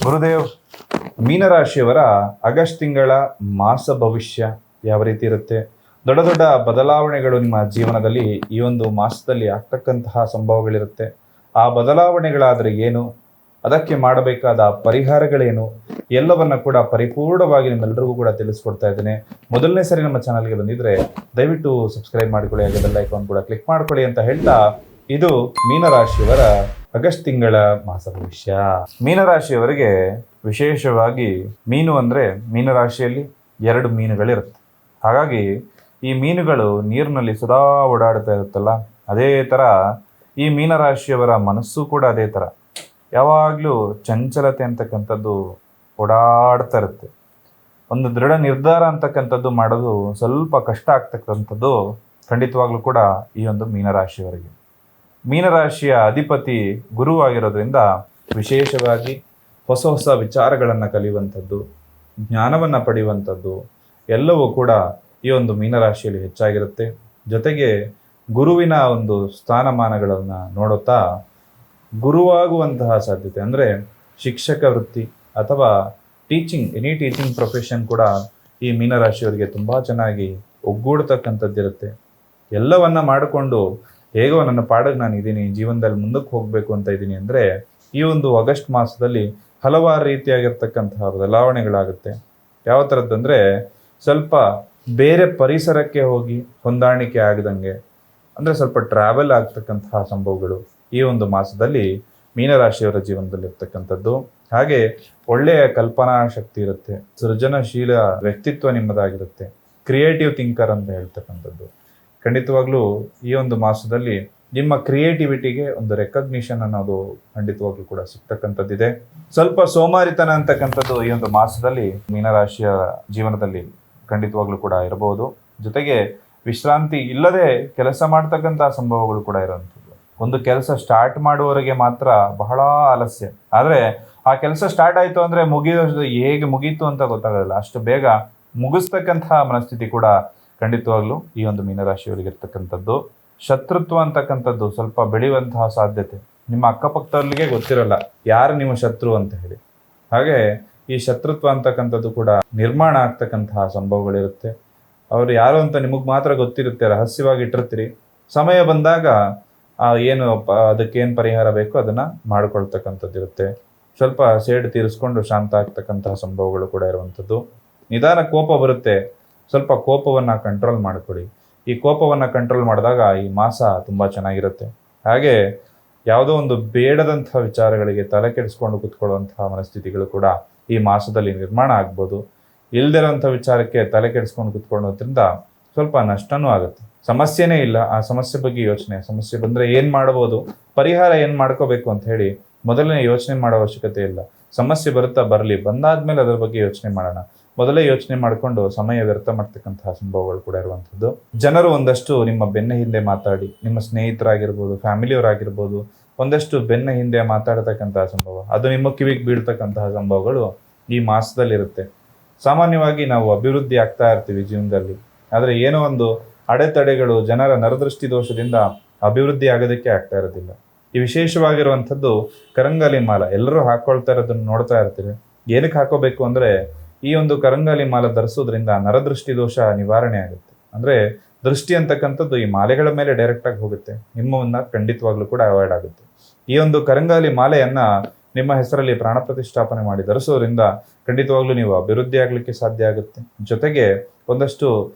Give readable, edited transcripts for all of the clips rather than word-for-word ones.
Gurudev, ಮೀನರಾಶಿಯವರ August ತಿಂಗಳ ಮಾಸ ಭವಿಷ್ಯ ಯಾವ ರೀತಿ ಇರುತ್ತೆ? ದೊಡ್ಡ ದೊಡ್ಡ ಬದಲಾವಣೆಗಳು ನಿಮ್ಮ ಜೀವನದಲ್ಲಿ ಈ ಒಂದು ಮಾಸದಲ್ಲಿ ಆಗ್ತಕ್ಕಂತಹ ಸಂಭವಗಳಿರುತ್ತೆ. ಆ ಬದಲಾವಣೆಗಳಾದರೆ ಏನು, ಅದಕ್ಕೆ ಮಾಡಬೇಕಾದ ಪರಿಹಾರಗಳೇನು, ಎಲ್ಲವನ್ನ ಕೂಡ ಪರಿಪೂರ್ಣವಾಗಿ ನಿಮ್ಮೆಲ್ಲರಿಗೂ ಕೂಡ ತಿಳಿಸ್ಕೊಡ್ತಾ ಇದ್ದೇನೆ. ಮೊದಲನೇ ಸರಿ ನಮ್ಮ ಚಾನಲ್ಗೆ ಬಂದಿದ್ರೆ ದಯವಿಟ್ಟು ಸಬ್ಸ್ಕ್ರೈಬ್ ಮಾಡ್ಕೊಳ್ಳಿ, ಹಾಗೆ ಬೆಲ್ ಐಕಾನ್ ಕೂಡ ಕ್ಲಿಕ್ ಮಾಡ್ಕೊಳ್ಳಿ ಅಂತ ಹೇಳ್ತಾ, ಇದು ಮೀನರಾಶಿಯವರ ಆಗಸ್ಟ್ ತಿಂಗಳ ಮಾಸ ಭವಿಷ್ಯ. ಮೀನರಾಶಿಯವರಿಗೆ ವಿಶೇಷವಾಗಿ ಮೀನು ಅಂದರೆ ಮೀನರಾಶಿಯಲ್ಲಿ 2 ಮೀನುಗಳಿರುತ್ತೆ. ಹಾಗಾಗಿ ಈ ಮೀನುಗಳು ನೀರಿನಲ್ಲಿ ಸದಾ ಓಡಾಡ್ತಾ ಇರುತ್ತಲ್ಲ, ಅದೇ ಥರ ಈ ಮೀನರಾಶಿಯವರ ಮನಸ್ಸು ಕೂಡ ಅದೇ ಥರ ಯಾವಾಗಲೂ ಚಂಚಲತೆ ಅಂತಕ್ಕಂಥದ್ದು ಓಡಾಡ್ತಾ ಇರುತ್ತೆ. ಒಂದು ದೃಢ ನಿರ್ಧಾರ ಅಂತಕ್ಕಂಥದ್ದು ಮಾಡೋದು ಸ್ವಲ್ಪ ಕಷ್ಟ ಆಗ್ತಕ್ಕಂಥದ್ದು ಖಂಡಿತವಾಗ್ಲೂ ಕೂಡ ಈ ಒಂದು ಮೀನರಾಶಿಯವರಿಗೆ. ಮೀನರಾಶಿಯ ಅಧಿಪತಿ ಗುರು ಆಗಿರೋದ್ರಿಂದ ವಿಶೇಷವಾಗಿ ಹೊಸ ಹೊಸ ವಿಚಾರಗಳನ್ನು ಕಲಿಯುವಂಥದ್ದು, ಜ್ಞಾನವನ್ನು ಪಡೆಯುವಂಥದ್ದು ಎಲ್ಲವೂ ಕೂಡ ಈ ಒಂದು ಮೀನರಾಶಿಯಲ್ಲಿ ಹೆಚ್ಚಾಗಿರುತ್ತೆ. ಜೊತೆಗೆ ಗುರುವಿನ ಒಂದು ಸ್ಥಾನಮಾನಗಳನ್ನು ನೋಡುತ್ತಾ ಗುರುವಾಗುವಂತಹ ಸಾಧ್ಯತೆ, ಅಂದರೆ ಶಿಕ್ಷಕ ವೃತ್ತಿ ಅಥವಾ ಎನಿ ಟೀಚಿಂಗ್ ಪ್ರೊಫೆಷನ್ ಕೂಡ ಈ ಮೀನರಾಶಿಯವರಿಗೆ ತುಂಬ ಚೆನ್ನಾಗಿ ಒಗ್ಗೂಡ್ತಕ್ಕಂಥದ್ದಿರುತ್ತೆ. ಎಲ್ಲವನ್ನ ಮಾಡಿಕೊಂಡು ಹೇಗೋ ನನ್ನ ಪಾಡಿಗೆ ನಾನು ಇದ್ದೀನಿ, ಜೀವನದಲ್ಲಿ ಮುಂದಕ್ಕೆ ಹೋಗಬೇಕು ಅಂತ ಇದ್ದೀನಿ ಅಂದರೆ ಈ ಒಂದು ಆಗಸ್ಟ್ ಮಾಸದಲ್ಲಿ ಹಲವಾರು ರೀತಿಯಾಗಿರ್ತಕ್ಕಂತಹ ಬದಲಾವಣೆಗಳಾಗುತ್ತೆ. ಯಾವ ಥರದ್ದಂದರೆ ಸ್ವಲ್ಪ ಬೇರೆ ಪರಿಸರಕ್ಕೆ ಹೋಗಿ ಹೊಂದಾಣಿಕೆ ಆಗದಂಗೆ, ಅಂದರೆ ಸ್ವಲ್ಪ ಟ್ರಾವೆಲ್ ಆಗ್ತಕ್ಕಂತಹ ಸಂಭವಗಳು ಈ ಒಂದು ಮಾಸದಲ್ಲಿ ಮೀನರಾಶಿಯವರ ಜೀವನದಲ್ಲಿ ಇರ್ತಕ್ಕಂಥದ್ದು. ಹಾಗೆ ಒಳ್ಳೆಯ ಕಲ್ಪನಾ ಶಕ್ತಿ ಇರುತ್ತೆ, ಸೃಜನಶೀಲ ವ್ಯಕ್ತಿತ್ವ ನಿಮ್ಮದಾಗಿರುತ್ತೆ, ಕ್ರಿಯೇಟಿವ್ ಥಿಂಕರ್ ಅಂತ ಹೇಳ್ತಕ್ಕಂಥದ್ದು. ಖಂಡಿತವಾಗ್ಲೂ ಈ ಒಂದು ಮಾಸದಲ್ಲಿ ನಿಮ್ಮ ಕ್ರಿಯೇಟಿವಿಟಿಗೆ ಒಂದು ರೆಕಗ್ನಿಷನ್ ಅನ್ನೋದು ಖಂಡಿತವಾಗ್ಲೂ ಕೂಡ ಸಿಗ್ತಕ್ಕಂಥದ್ದಿದೆ. ಸ್ವಲ್ಪ ಸೋಮಾರಿತನ ಅಂತಕ್ಕಂಥದ್ದು ಈ ಒಂದು ಮಾಸದಲ್ಲಿ ಮೀನರಾಶಿಯ ಜೀವನದಲ್ಲಿ ಖಂಡಿತವಾಗ್ಲೂ ಕೂಡ ಇರಬಹುದು. ಜೊತೆಗೆ ವಿಶ್ರಾಂತಿ ಇಲ್ಲದೆ ಕೆಲಸ ಮಾಡ್ತಕ್ಕಂತಹ ಸಂಭವಗಳು ಕೂಡ ಇರುವಂಥದ್ದು. ಒಂದು ಕೆಲಸ ಸ್ಟಾರ್ಟ್ ಮಾಡುವವರೆಗೆ ಮಾತ್ರ ಬಹಳ ಆಲಸ್ಯ, ಆದರೆ ಆ ಕೆಲಸ ಸ್ಟಾರ್ಟ್ ಆಯಿತು ಅಂದರೆ ಹೇಗೆ ಮುಗೀತು ಅಂತ ಗೊತ್ತಾಗೋದಿಲ್ಲ, ಅಷ್ಟು ಬೇಗ ಮುಗಿಸ್ತಕ್ಕಂತಹ ಮನಸ್ಥಿತಿ ಕೂಡ ಖಂಡಿತವಾಗ್ಲೂ ಈ ಒಂದು ಮೀನರಾಶಿಯವರಿಗೆ ಇರ್ತಕ್ಕಂಥದ್ದು. ಶತ್ರುತ್ವ ಅಂತಕ್ಕಂಥದ್ದು ಸ್ವಲ್ಪ ಬೆಳೆಯುವಂತಹ ಸಾಧ್ಯತೆ. ನಿಮ್ಮ ಅಕ್ಕಪಕ್ಕದವರಿಗೆ ಗೊತ್ತಿರಲ್ಲ ಯಾರು ನಿಮ್ಮ ಶತ್ರು ಅಂತ ಹೇಳಿ. ಹಾಗೆ ಈ ಶತ್ರುತ್ವ ಅಂತಕ್ಕಂಥದ್ದು ಕೂಡ ನಿರ್ಮಾಣ ಆಗ್ತಕ್ಕಂತಹ ಸಂಭವಗಳಿರುತ್ತೆ. ಅವರು ಯಾರು ಅಂತ ನಿಮಗೆ ಮಾತ್ರ ಗೊತ್ತಿರುತ್ತೆ, ರಹಸ್ಯವಾಗಿ ಇಟ್ಟಿರ್ತೀರಿ. ಸಮಯ ಬಂದಾಗ ಅದಕ್ಕೇನು ಪರಿಹಾರ ಬೇಕೋ ಅದನ್ನು ಮಾಡ್ಕೊಳ್ತಕ್ಕಂಥದ್ದಿರುತ್ತೆ. ಸ್ವಲ್ಪ ಸೇಡು ತೀರಿಸ್ಕೊಂಡು ಶಾಂತ ಆಗ್ತಕ್ಕಂತಹ ಸಂಭವಗಳು ಕೂಡ ಇರುವಂಥದ್ದು. ನಿಧಾನ ಕೋಪ ಬರುತ್ತೆ, ಸ್ವಲ್ಪ ಕೋಪವನ್ನು ಕಂಟ್ರೋಲ್ ಮಾಡಿಕೊಡಿ. ಈ ಕೋಪವನ್ನು ಕಂಟ್ರೋಲ್ ಮಾಡಿದಾಗ ಈ ಮಾಸ ತುಂಬ ಚೆನ್ನಾಗಿರುತ್ತೆ. ಹಾಗೆ ಯಾವುದೋ ಒಂದು ಬೇಡದಂತಹ ವಿಚಾರಗಳಿಗೆ ತಲೆ ಕೆಡಿಸ್ಕೊಂಡು ಕೂತ್ಕೊಳ್ಳುವಂತಹ ಮನಸ್ಥಿತಿಗಳು ಕೂಡ ಈ ಮಾಸದಲ್ಲಿ ನಿರ್ಮಾಣ ಆಗ್ಬೋದು. ಇಲ್ದಿರೋಂಥ ವಿಚಾರಕ್ಕೆ ತಲೆ ಕೆಡಿಸ್ಕೊಂಡು ಕೂತ್ಕೊಳ್ಳೋದ್ರಿಂದ ಸ್ವಲ್ಪ ನಷ್ಟನೂ ಆಗುತ್ತೆ. ಸಮಸ್ಯೆನೇ ಇಲ್ಲ, ಆ ಸಮಸ್ಯೆ ಬಗ್ಗೆ ಸಮಸ್ಯೆ ಬಂದರೆ ಏನು ಮಾಡ್ಬೋದು, ಪರಿಹಾರ ಏನು ಮಾಡ್ಕೋಬೇಕು ಅಂತ ಹೇಳಿ ಮೊದಲನೇ ಯೋಚನೆ ಮಾಡೋ ಅವಶ್ಯಕತೆ ಇಲ್ಲ. ಸಮಸ್ಯೆ ಬರಲಿ, ಬಂದಾದ್ಮೇಲೆ ಅದರ ಬಗ್ಗೆ ಯೋಚನೆ ಮಾಡೋಣ. ಮೊದಲೇ ಯೋಚನೆ ಮಾಡಿಕೊಂಡು ಸಮಯ ವ್ಯರ್ಥ ಮಾಡ್ತಕ್ಕಂತಹ ಸಂಭವಗಳು ಕೂಡ ಇರುವಂಥದ್ದು. ಜನರು ಒಂದಷ್ಟು ನಿಮ್ಮ ಬೆನ್ನ ಹಿಂದೆ ಮಾತಾಡಿ, ನಿಮ್ಮ ಸ್ನೇಹಿತರಾಗಿರ್ಬೋದು, ಫ್ಯಾಮಿಲಿಯವರಾಗಿರ್ಬೋದು, ಒಂದಷ್ಟು ಬೆನ್ನ ಹಿಂದೆ ಮಾತಾಡತಕ್ಕಂತಹ ಸಂಭವ, ಅದು ನಿಮ್ಮ ಕಿವಿಗೆ ಬೀಳ್ತಕ್ಕಂತಹ ಸಂಭವಗಳು ಈ ಮಾಸದಲ್ಲಿರುತ್ತೆ. ಸಾಮಾನ್ಯವಾಗಿ ನಾವು ಅಭಿವೃದ್ಧಿ ಆಗ್ತಾ ಇರ್ತೀವಿ ಜೀವನದಲ್ಲಿ, ಆದರೆ ಏನೋ ಒಂದು ಅಡೆತಡೆಗಳು, ಜನರ ನರದೃಷ್ಟಿ ದೋಷದಿಂದ ಅಭಿವೃದ್ಧಿ ಆಗೋದಕ್ಕೆ ಆಗ್ತಾ ಇರೋದಿಲ್ಲ. ಈ ವಿಶೇಷವಾಗಿರುವಂಥದ್ದು ಕರಂಗಾಲಿ ಮಾಲ ಎಲ್ಲರೂ ಹಾಕ್ಕೊಳ್ತಾ ಇರೋದನ್ನು ನೋಡ್ತಾ ಇರ್ತೀವಿ. ಏನಕ್ಕೆ ಹಾಕೋಬೇಕು ಅಂದರೆ ಈ ಒಂದು ಕರಂಗಾಲಿ ಮಾಲ ಧರಿಸೋದ್ರಿಂದ ನರದೃಷ್ಟಿ ದೋಷ ನಿವಾರಣೆ ಆಗುತ್ತೆ. ಅಂದರೆ ದೃಷ್ಟಿ ಅಂತಕ್ಕಂಥದ್ದು ಈ ಮಾಲೆಗಳ ಮೇಲೆ ಡೈರೆಕ್ಟಾಗಿ ಹೋಗುತ್ತೆ, ನಿಮ್ಮನ್ನ ಖಂಡಿತವಾಗ್ಲೂ ಕೂಡ ಅವಾಯ್ಡ್ ಆಗುತ್ತೆ. ಈ ಒಂದು ಕರಂಗಾಲಿ ಮಾಲೆಯನ್ನು ನಿಮ್ಮ ಹೆಸರಲ್ಲಿ ಪ್ರಾಣ ಪ್ರತಿಷ್ಠಾಪನೆ ಮಾಡಿ ಧರಿಸೋದ್ರಿಂದ ಖಂಡಿತವಾಗ್ಲೂ ನೀವು ಅಭಿವೃದ್ಧಿ ಆಗಲಿಕ್ಕೆ ಸಾಧ್ಯ ಆಗುತ್ತೆ. ಜೊತೆಗೆ ಒಂದಷ್ಟು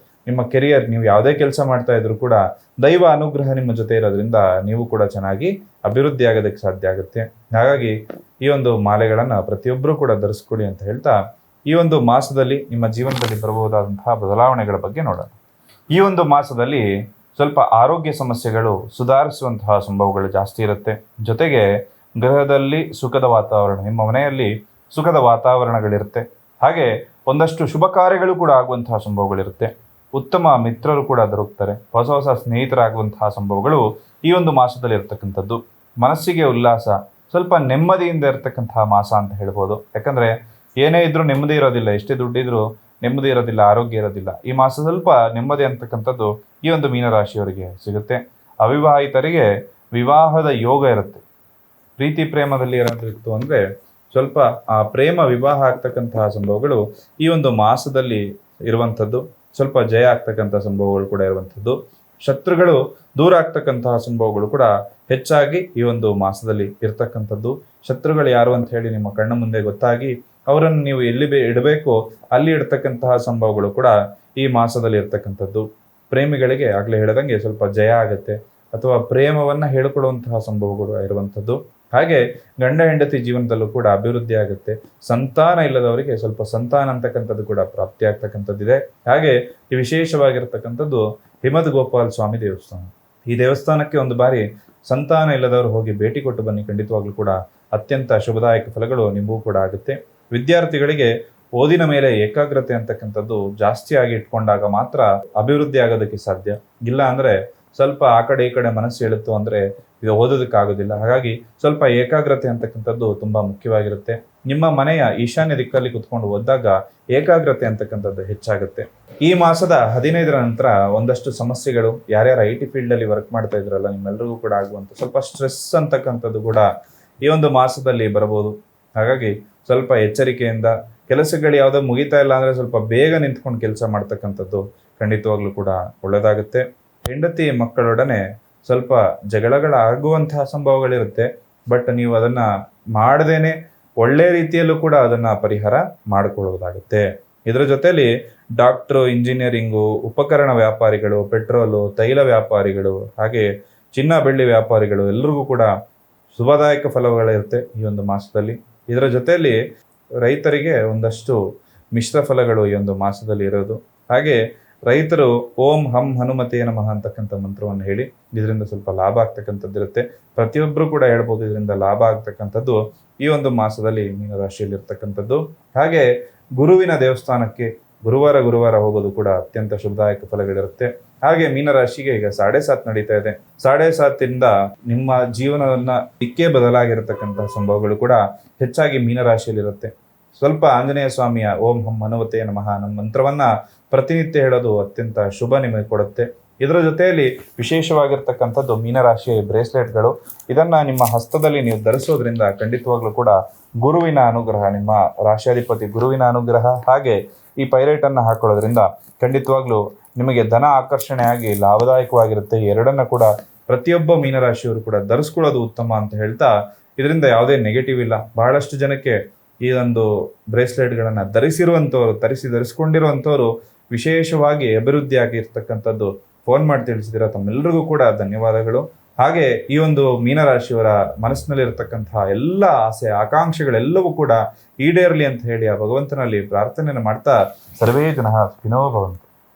ನಿಮ್ಮ ಕೆರಿಯರ್, ನೀವು ಯಾವುದೇ ಕೆಲಸ ಮಾಡ್ತಾ ಇದ್ರು ಕೂಡ ದೈವ ಅನುಗ್ರಹ ನಿಮ್ಮ ಜೊತೆ ಇರೋದ್ರಿಂದ ನೀವು ಕೂಡ ಚೆನ್ನಾಗಿ ಅಭಿವೃದ್ಧಿ ಆಗೋದಕ್ಕೆ ಸಾಧ್ಯ ಆಗುತ್ತೆ. ಹಾಗಾಗಿ ಈ ಒಂದು ಮಾಲೆಗಳನ್ನು ಪ್ರತಿಯೊಬ್ಬರೂ ಕೂಡ ಧರಿಸ್ಕೊಡಿ ಅಂತ ಹೇಳ್ತಾ, ಈ ಒಂದು ಮಾಸದಲ್ಲಿ ನಿಮ್ಮ ಜೀವನದಲ್ಲಿ ಬರಬಹುದಾದಂತಹ ಬದಲಾವಣೆಗಳ ಬಗ್ಗೆ ನೋಡೋಣ. ಈ ಒಂದು ಮಾಸದಲ್ಲಿ ಸ್ವಲ್ಪ ಆರೋಗ್ಯ ಸಮಸ್ಯೆಗಳು ಸುಧಾರಿಸುವಂತಹ ಸಂಭವಗಳು ಜಾಸ್ತಿ ಇರುತ್ತೆ. ಜೊತೆಗೆ ಗೃಹದಲ್ಲಿ ಸುಖದ ವಾತಾವರಣ, ನಿಮ್ಮ ಮನೆಯಲ್ಲಿ ಸುಖದ ವಾತಾವರಣಗಳಿರುತ್ತೆ. ಹಾಗೆ ಒಂದಷ್ಟು ಶುಭ ಕಾರ್ಯಗಳು ಕೂಡ ಆಗುವಂತಹ ಸಂಭವಗಳಿರುತ್ತೆ. ಉತ್ತಮ ಮಿತ್ರರು ಕೂಡ ದೊರಕ್ತಾರೆ, ಹೊಸ ಹೊಸ ಸ್ನೇಹಿತರಾಗುವಂತಹ ಸಂಭವಗಳು ಈ ಒಂದು ಮಾಸದಲ್ಲಿ ಇರ್ತಕ್ಕಂಥದ್ದು. ಮನಸ್ಸಿಗೆ ಉಲ್ಲಾಸ, ಸ್ವಲ್ಪ ನೆಮ್ಮದಿಯಿಂದ ಇರತಕ್ಕಂತಹ ಮಾಸ ಅಂತ ಹೇಳ್ಬೋದು. ಯಾಕಂದರೆ ಏನೇ ಇದ್ರೂ ನೆಮ್ಮದಿ ಇರೋದಿಲ್ಲ, ಎಷ್ಟೇ ದುಡ್ಡಿದ್ರೂ ನೆಮ್ಮದಿ ಇರೋದಿಲ್ಲ, ಆರೋಗ್ಯ ಇರೋದಿಲ್ಲ. ಈ ಮಾಸ ಸ್ವಲ್ಪ ನೆಮ್ಮದಿ ಅಂತಕ್ಕಂಥದ್ದು ಈ ಒಂದು ಮೀನರಾಶಿಯವರಿಗೆ ಸಿಗುತ್ತೆ. ಅವಿವಾಹಿತರಿಗೆ ವಿವಾಹದ ಯೋಗ ಇರುತ್ತೆ. ಪ್ರೀತಿ ಪ್ರೇಮದಲ್ಲಿ ಏನಾದರೂ ಇತ್ತು ಅಂದರೆ ಸ್ವಲ್ಪ ಪ್ರೇಮ ವಿವಾಹ ಆಗ್ತಕ್ಕಂತಹ ಸಂಭವಗಳು ಈ ಒಂದು ಮಾಸದಲ್ಲಿ ಇರುವಂಥದ್ದು. ಸ್ವಲ್ಪ ಜಯ ಆಗ್ತಕ್ಕಂಥ ಸಂಭವಗಳು ಕೂಡ ಇರುವಂಥದ್ದು. ಶತ್ರುಗಳು ದೂರ ಆಗ್ತಕ್ಕಂತಹ ಸಂಭವಗಳು ಕೂಡ ಹೆಚ್ಚಾಗಿ ಈ ಒಂದು ಮಾಸದಲ್ಲಿ ಇರ್ತಕ್ಕಂಥದ್ದು. ಶತ್ರುಗಳು ಯಾರು ಅಂತ ಹೇಳಿ ನಿಮ್ಮ ಕಣ್ಣ ಮುಂದೆ ಗೊತ್ತಾಗಿ ಅವರನ್ನು ನೀವು ಎಲ್ಲಿ ಇಡಬೇಕು ಅಲ್ಲಿ ಇಡ್ತಕ್ಕಂತಹ ಸಂಭವಗಳು ಕೂಡ ಈ ಮಾಸದಲ್ಲಿ ಇರ್ತಕ್ಕಂಥದ್ದು. ಪ್ರೇಮಿಗಳಿಗೆ ಆಗ್ಲೇ ಹೇಳದಂಗೆ ಸ್ವಲ್ಪ ಜಯ ಆಗುತ್ತೆ ಅಥವಾ ಪ್ರೇಮವನ್ನ ಹೇಳಿಕೊಡುವಂತಹ ಸಂಭವಗಳು ಇರುವಂಥದ್ದು. ಹಾಗೆ ಗಂಡ ಹೆಂಡತಿ ಜೀವನದಲ್ಲೂ ಕೂಡ ಅಭಿವೃದ್ಧಿ ಆಗುತ್ತೆ. ಸಂತಾನ ಇಲ್ಲದವರಿಗೆ ಸ್ವಲ್ಪ ಸಂತಾನ ಅಂತಕ್ಕಂಥದ್ದು ಕೂಡ ಪ್ರಾಪ್ತಿ ಆಗ್ತಕ್ಕಂಥದ್ದಿದೆ. ಹಾಗೆ ಈ ವಿಶೇಷವಾಗಿರ್ತಕ್ಕಂಥದ್ದು ಹಿಮದ್ ಗೋಪಾಲ್ ಸ್ವಾಮಿ ದೇವಸ್ಥಾನ. ಈ ದೇವಸ್ಥಾನಕ್ಕೆ ಒಂದು ಬಾರಿ ಸಂತಾನ ಇಲ್ಲದವರು ಹೋಗಿ ಭೇಟಿ ಕೊಟ್ಟು ಬನ್ನಿ. ಖಂಡಿತವಾಗ್ಲೂ ಕೂಡ ಅತ್ಯಂತ ಶುಭದಾಯಕ ಫಲಗಳು ನಿಮಗೂ ಕೂಡ ಆಗುತ್ತೆ. ವಿದ್ಯಾರ್ಥಿಗಳಿಗೆ ಓದಿನ ಮೇಲೆ ಏಕಾಗ್ರತೆ ಅಂತಕ್ಕಂಥದ್ದು ಜಾಸ್ತಿ ಆಗಿ ಇಟ್ಕೊಂಡಾಗ ಮಾತ್ರ ಅಭಿವೃದ್ಧಿ ಆಗೋದಕ್ಕೆ ಸಾಧ್ಯ. ಇಲ್ಲ ಅಂದ್ರೆ ಸ್ವಲ್ಪ ಆ ಕಡೆ ಈ ಕಡೆ ಮನಸ್ಸು ಹೇಳುತ್ತು ಅಂದ್ರೆ ಇದು ಓದೋದಕ್ಕಾಗೋದಿಲ್ಲ. ಹಾಗಾಗಿ ಸ್ವಲ್ಪ ಏಕಾಗ್ರತೆ ಅಂತಕ್ಕಂಥದ್ದು ತುಂಬಾ ಮುಖ್ಯವಾಗಿರುತ್ತೆ. ನಿಮ್ಮ ಮನೆಯ ಈಶಾನ್ಯ ದಿಕ್ಕಲ್ಲಿ ಕುತ್ಕೊಂಡು ಓದಿದಾಗ ಏಕಾಗ್ರತೆ ಅಂತಕ್ಕಂಥದ್ದು ಹೆಚ್ಚಾಗುತ್ತೆ. ಈ ಮಾಸದ 15ರ ನಂತರ ಒಂದಷ್ಟು ಸಮಸ್ಯೆಗಳು, ಯಾರ್ಯಾರು IT ಫೀಲ್ಡ್ ಅಲ್ಲಿ ವರ್ಕ್ ಮಾಡ್ತಾ ಇದ್ರಲ್ಲ ನಿಮ್ಮೆಲ್ಲರಿಗೂ ಕೂಡ ಆಗುವಂತ ಸ್ವಲ್ಪ ಸ್ಟ್ರೆಸ್ ಅಂತಕ್ಕಂಥದ್ದು ಕೂಡ ಈ ಒಂದು ಮಾಸದಲ್ಲಿ ಬರಬಹುದು. ಹಾಗಾಗಿ ಸ್ವಲ್ಪ ಎಚ್ಚರಿಕೆಯಿಂದ ಕೆಲಸಗಳು ಯಾವುದೋ ಮುಗಿತಾ ಇಲ್ಲ ಅಂದ್ರೆ ಸ್ವಲ್ಪ ಬೇಗ ನಿಂತ್ಕೊಂಡು ಕೆಲಸ ಮಾಡ್ತಕ್ಕಂಥದ್ದು ಖಂಡಿತವಾಗ್ಲೂ ಕೂಡ ಒಳ್ಳೆಯದಾಗುತ್ತೆ. ಹೆಂಡತಿ ಮಕ್ಕಳೊಡನೆ ಸ್ವಲ್ಪ ಜಗಳಗಳಾಗುವಂತಹ ಸಂಭವಗಳಿರುತ್ತೆ. ಬಟ್ ನೀವು ಅದನ್ನ ಮಾಡದೇನೆ ಒಳ್ಳೆ ರೀತಿಯಲ್ಲೂ ಕೂಡ ಅದನ್ನ ಪರಿಹಾರ ಮಾಡಿಕೊಳ್ಳುವುದಾಗುತ್ತೆ. ಇದರ ಜೊತೆಲಿ ಡಾಕ್ಟ್ರು, ಇಂಜಿನಿಯರಿಂಗು, ಉಪಕರಣ ವ್ಯಾಪಾರಿಗಳು, ಪೆಟ್ರೋಲು, ತೈಲ ವ್ಯಾಪಾರಿಗಳು, ಹಾಗೆ ಚಿನ್ನ ಬೆಳ್ಳಿ ವ್ಯಾಪಾರಿಗಳು ಎಲ್ಲರಿಗೂ ಕೂಡ ಶುಭದಾಯಕ ಫಲಗಳಿರುತ್ತೆ ಈ ಒಂದು ಮಾಸದಲ್ಲಿ. ಇದರ ಜೊತೆಯಲ್ಲಿ ರೈತರಿಗೆ ಒಂದಷ್ಟು ಮಿಶ್ರ ಫಲಗಳು ಈ ಒಂದು ಮಾಸದಲ್ಲಿ ಇರೋದು. ಹಾಗೆ ರೈತರು ಓಂ ಹಂ ಹನುಮತೇ ನಮಃ ಅಂತಕ್ಕಂಥ ಮಂತ್ರವನ್ನು ಹೇಳಿ ಇದರಿಂದ ಸ್ವಲ್ಪ ಲಾಭ ಆಗ್ತಕ್ಕಂಥದ್ದಿರುತ್ತೆ. ಪ್ರತಿಯೊಬ್ಬರು ಕೂಡ ಹೇಳ್ಬೋದು ಇದರಿಂದ ಲಾಭ ಆಗ್ತಕ್ಕಂಥದ್ದು ಈ ಒಂದು ಮಾಸದಲ್ಲಿ ಮೀನರಾಶಿಯಲ್ಲಿ ಇರ್ತಕ್ಕಂಥದ್ದು. ಹಾಗೆ ಗುರುವಿನ ದೇವಸ್ಥಾನಕ್ಕೆ ಗುರುವಾರ ಹೋಗೋದು ಕೂಡ ಅತ್ಯಂತ ಶುಭದಾಯಕ ಫಲಗಳಿರುತ್ತೆ. ಹಾಗೆ ಮೀನರಾಶಿಗೆ ಈಗ 7.5 ನಡೀತಾ ಇದೆ. 7.5 ನಿಮ್ಮ ಜೀವನವನ್ನ ದಿಕ್ಕೇ ಬದಲಾಗಿರತಕ್ಕಂತಹ ಸಂಭವಗಳು ಕೂಡ ಹೆಚ್ಚಾಗಿ ಮೀನರಾಶಿಯಲ್ಲಿರುತ್ತೆ. ಸ್ವಲ್ಪ ಆಂಜನೇಯ ಸ್ವಾಮಿಯ ಓಂ ಹಂ ಹನುಮತೇ ನಮಃ ನಮ್ಮ ಮಂತ್ರವನ್ನ ಪ್ರತಿನಿತ್ಯ ಹೇಳೋದು ಅತ್ಯಂತ ಶುಭ ನಿಮಗೆ ಕೊಡುತ್ತೆ. ಇದರ ಜೊತೆಯಲ್ಲಿ ವಿಶೇಷವಾಗಿರ್ತಕ್ಕಂಥದ್ದು ಮೀನರಾಶಿಯ ಬ್ರೇಸ್ಲೆಟ್ಗಳು. ಇದನ್ನ ನಿಮ್ಮ ಹಸ್ತದಲ್ಲಿ ನೀವು ಧರಿಸೋದ್ರಿಂದ ಖಂಡಿತವಾಗ್ಲೂ ಕೂಡ ಗುರುವಿನ ಅನುಗ್ರಹ, ನಿಮ್ಮ ರಾಶಿಯಾಧಿಪತಿ ಗುರುವಿನ ಅನುಗ್ರಹ, ಹಾಗೆ ಈ ಪೈರೇಟ್ ಅನ್ನ ಹಾಕೊಳ್ಳೋದ್ರಿಂದ ಖಂಡಿತವಾಗ್ಲೂ ನಿಮಗೆ ಧನ ಆಕರ್ಷಣೆಯಾಗಿ ಲಾಭದಾಯಕವಾಗಿರುತ್ತೆ. ಎರಡನ್ನ ಕೂಡ ಪ್ರತಿಯೊಬ್ಬ ಮೀನರಾಶಿಯವರು ಕೂಡ ಧರಿಸ್ಕೊಳ್ಳೋದು ಉತ್ತಮ ಅಂತ ಹೇಳ್ತಾ, ಇದರಿಂದ ಯಾವುದೇ ನೆಗೆಟಿವ್ ಇಲ್ಲ. ಬಹಳಷ್ಟು ಜನಕ್ಕೆ ಈ ಒಂದು ಬ್ರೇಸ್ಲೆಟ್ಗಳನ್ನು ಧರಿಸ್ಕೊಂಡಿರುವಂಥವ್ರು ವಿಶೇಷವಾಗಿ ಅಭಿವೃದ್ಧಿ ಆಗಿರ್ತಕ್ಕಂಥದ್ದು ಫೋನ್ ಮಾಡಿ ತಿಳಿಸಿದಿರ. ತಮ್ಮೆಲ್ಲರಿಗೂ ಕೂಡ ಧನ್ಯವಾದಗಳು. ಹಾಗೆ ಈ ಒಂದು ಮೀನರಾಶಿಯವರ ಮನಸ್ಸಿನಲ್ಲಿರ್ತಕ್ಕಂತಹ ಎಲ್ಲ ಆಸೆ ಆಕಾಂಕ್ಷೆಗಳೆಲ್ಲವೂ ಕೂಡ ಈಡೇರಲಿ ಅಂತ ಹೇಳಿ ಆ ಭಗವಂತನಲ್ಲಿ ಪ್ರಾರ್ಥನೆಯನ್ನು ಮಾಡ್ತಾ ಸರ್ವೇ ಜನಃ ಸುಖಿನೋ ಭವಂತು.